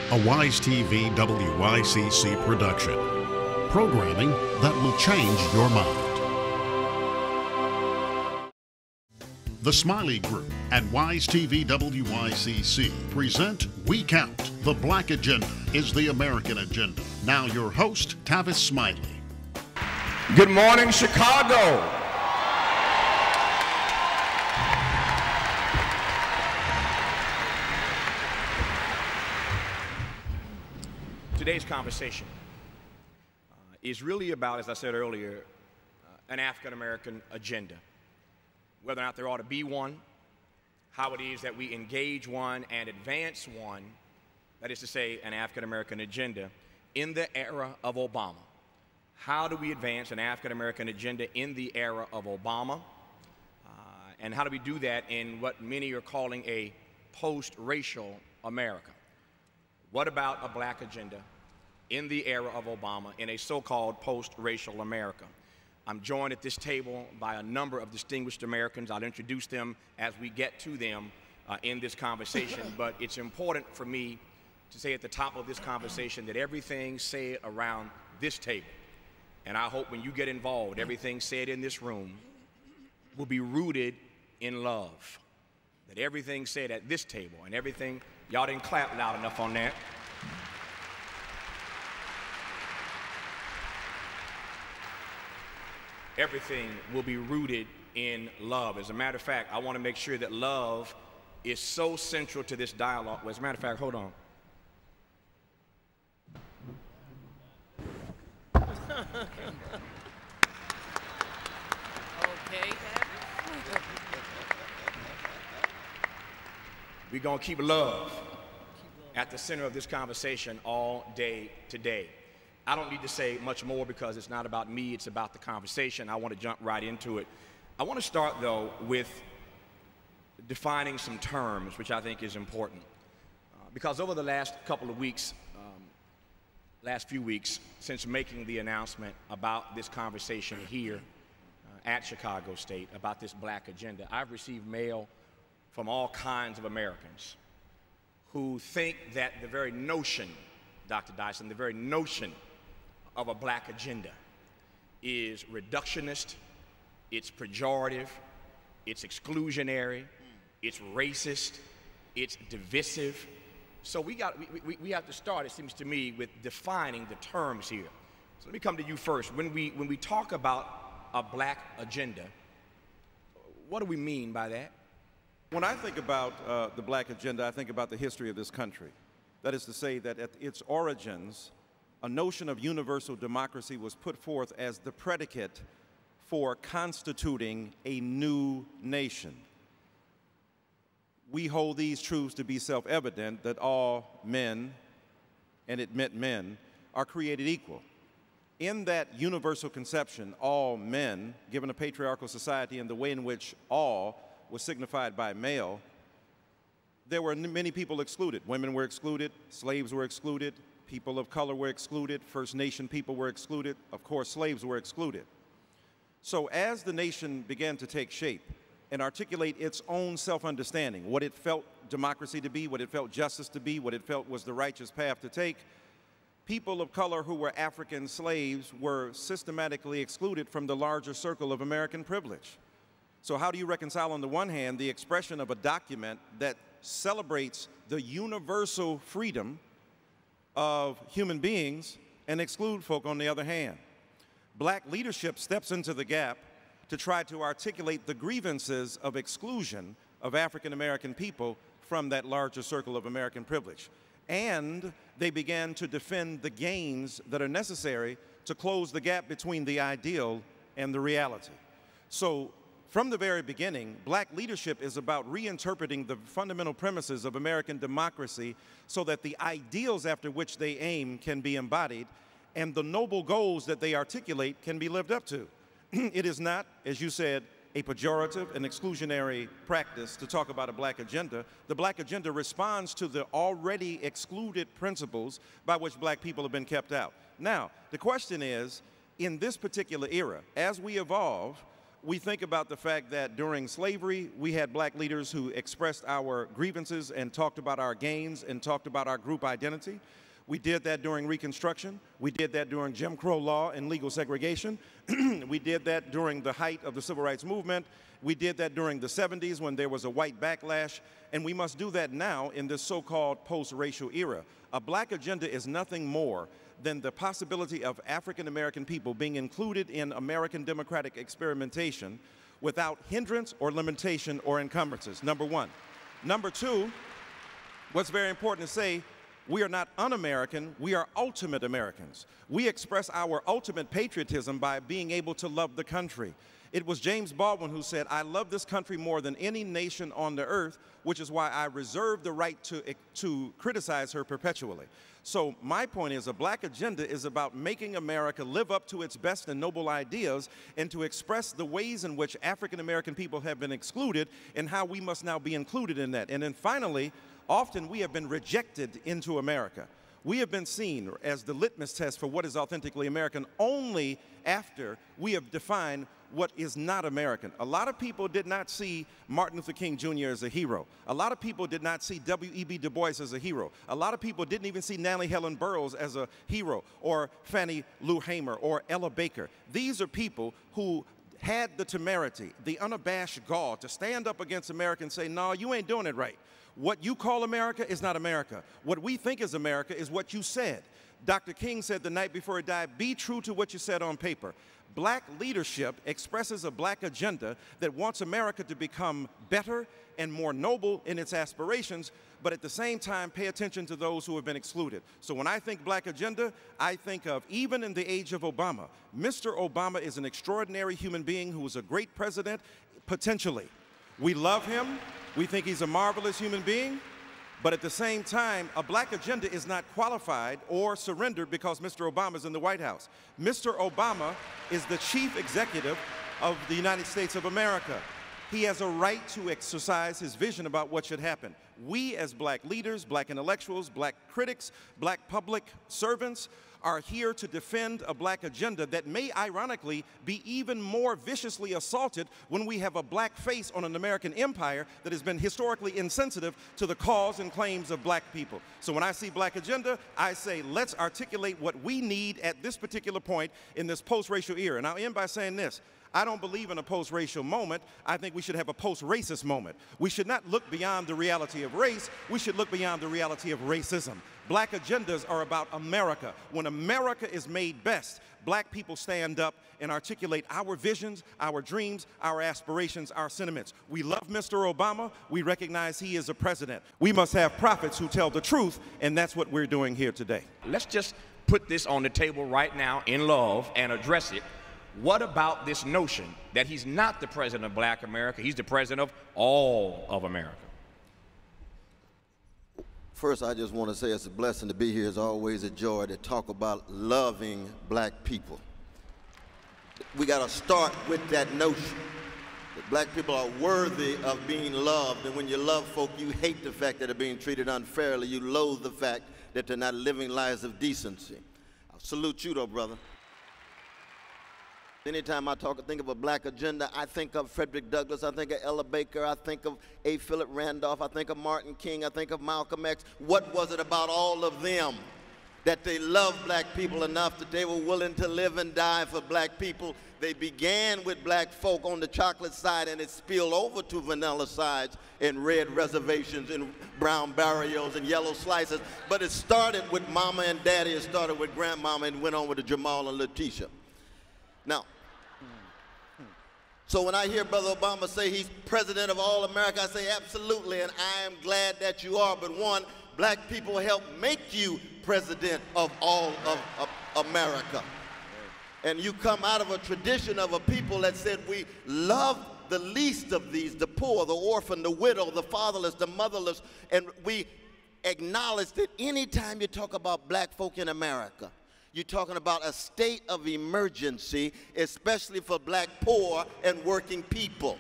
a Wise TV WYCC production. Programming that will change your mind. The Smiley Group and Wise TV WYCC present We Count. The Black Agenda is the American agenda. Now your host, Tavis Smiley. Good morning, Chicago. Today's conversation is really about, as I said earlier, an African-American agenda. Whether or not there ought to be one, how it is that we engage one and advance one, that is to say, an African-American agenda, in the era of Obama. How do we advance an African-American agenda in the era of Obama? And how do we do that in what many are calling a post-racial America? What about a black agenda in the era of Obama in a so-called post-racial America? I'm joined at this table by a number of distinguished Americans. I'll introduce them as we get to them in this conversation, but it's important for me to say at the top of this conversation that everything said around this table, and I hope when you get involved, everything said in this room will be rooted in love. That everything said at this table and everything, y'all didn't clap loud enough on that. Everything will be rooted in love. As a matter of fact, I want to make sure that love is so central to this dialogue. Well, as a matter of fact, hold on. Okay. We're going to keep love at the center of this conversation all day today. I don't need to say much more because it's not about me, it's about the conversation. I want to jump right into it. I want to start, though, with defining some terms, which I think is important. Because over the last couple of weeks, last few weeks, since making the announcement about this conversation here at Chicago State, about this black agenda, I've received mail from all kinds of Americans who think that the very notion, Dr. Dyson, the very notion of a black agenda is reductionist, it's pejorative, it's exclusionary, it's racist, it's divisive. So we have to start, it seems to me, with defining the terms here. So let me come to you first. When we talk about a black agenda, what do we mean by that? When I think about the black agenda, I think about the history of this country. That is to say that at its origins, a notion of universal democracy was put forth as the predicate for constituting a new nation. We hold these truths to be self-evident, that all men, and it meant men, are created equal. In that universal conception, all men, given a patriarchal society and the way in which all was signified by male, there were many people excluded. Women were excluded, slaves were excluded, people of color were excluded, First Nation people were excluded, of course slaves were excluded. So as the nation began to take shape and articulate its own self-understanding, what it felt democracy to be, what it felt justice to be, what it felt was the righteous path to take, people of color who were African slaves were systematically excluded from the larger circle of American privilege. So how do you reconcile, on the one hand, the expression of a document that celebrates the universal freedom of human beings and exclude folk on the other hand? Black leadership steps into the gap to try to articulate the grievances of exclusion of African American people from that larger circle of American privilege. And they began to defend the gains that are necessary to close the gap between the ideal and the reality. So from the very beginning, black leadership is about reinterpreting the fundamental premises of American democracy so that the ideals after which they aim can be embodied and the noble goals that they articulate can be lived up to. It is not, as you said, a pejorative and exclusionary practice to talk about a black agenda. The black agenda responds to the already excluded principles by which black people have been kept out. Now, the question is, in this particular era, as we evolve, We think about the fact that during slavery, we had black leaders who expressed our grievances and talked about our gains and talked about our group identity. We did that during Reconstruction. We did that during Jim Crow law and legal segregation. We did that during the height of the Civil Rights Movement. We did that during the 70s when there was a white backlash. And we must do that now in this so-called post-racial era. A black agenda is nothing more than the possibility of African American people being included in American democratic experimentation without hindrance or limitation or encumbrances, number one. Number two, what's very important to say, we are not un-American, we are ultimate Americans. We express our ultimate patriotism by being able to love the country. It was James Baldwin who said, "I love this country more than any nation on the earth, which is why I reserve the right to criticize her perpetually." So my point is, a black agenda is about making America live up to its best and noble ideas and to express the ways in which African American people have been excluded and how we must now be included in that. And then finally, often we have been rejected into America. We have been seen as the litmus test for what is authentically American only after we have defined what is not American. A lot of people did not see Martin Luther King Jr. as a hero. A lot of people did not see W.E.B. Du Bois as a hero. A lot of people didn't even see Nannie Helen Burroughs as a hero, or Fannie Lou Hamer, or Ella Baker. These are people who had the temerity, the unabashed gall to stand up against America and say, "No, you ain't doing it right. What you call America is not America. What we think is America is what you said." Dr. King said the night before he died, "Be true to what you said on paper." Black leadership expresses a black agenda that wants America to become better and more noble in its aspirations, but at the same time pay attention to those who have been excluded. So when I think black agenda, I think of, even in the age of Obama, Mr. Obama is an extraordinary human being who is a great president, potentially. We love him. We think he's a marvelous human being. But at the same time, a black agenda is not qualified or surrendered because Mr. Obama is in the White House. Mr. Obama is the chief executive of the United States of America. He has a right to exercise his vision about what should happen. We as black leaders, black intellectuals, black critics, black public servants are here to defend a black agenda that may ironically be even more viciously assaulted when we have a black face on an American empire that has been historically insensitive to the cause and claims of black people. So when I see black agenda, I say, let's articulate what we need at this particular point in this post-racial era. And I'll end by saying this. I don't believe in a post-racial moment. I think we should have a post-racist moment. We should not look beyond the reality of race. We should look beyond the reality of racism. Black agendas are about America. When America is made best, black people stand up and articulate our visions, our dreams, our aspirations, our sentiments. We love Mr. Obama. We recognize he is a president. We must have prophets who tell the truth, and that's what we're doing here today. Let's just put this on the table right now in love and address it. What about this notion that he's not the president of black America, he's the president of all of America? First, I just want to say it's a blessing to be here. It's always a joy to talk about loving black people. We got to start with that notion that black people are worthy of being loved, and when you love folk, you hate the fact that they're being treated unfairly. You loathe the fact that they're not living lives of decency. I salute you, though, brother. Anytime I think of a black agenda, I think of Frederick Douglass, I think of Ella Baker, I think of A. Philip Randolph, I think of Martin King, I think of Malcolm X. What was it about all of them that they loved black people enough that they were willing to live and die for black people? They began with black folk on the chocolate side, and it spilled over to vanilla sides and red reservations and brown barrios and yellow slices. But it started with mama and daddy, it started with grandmama, and went on with the Jamal and Letitia. Now, so when I hear Brother Obama say he's president of all America, I say absolutely, and I am glad that you are. But one, black people help make you president of all of America. And you come out of a tradition of a people that said we love the least of these, the poor, the orphan, the widow, the fatherless, the motherless, and we acknowledge that anytime you talk about black folk in America, you're talking about a state of emergency, especially for black, poor, and working people.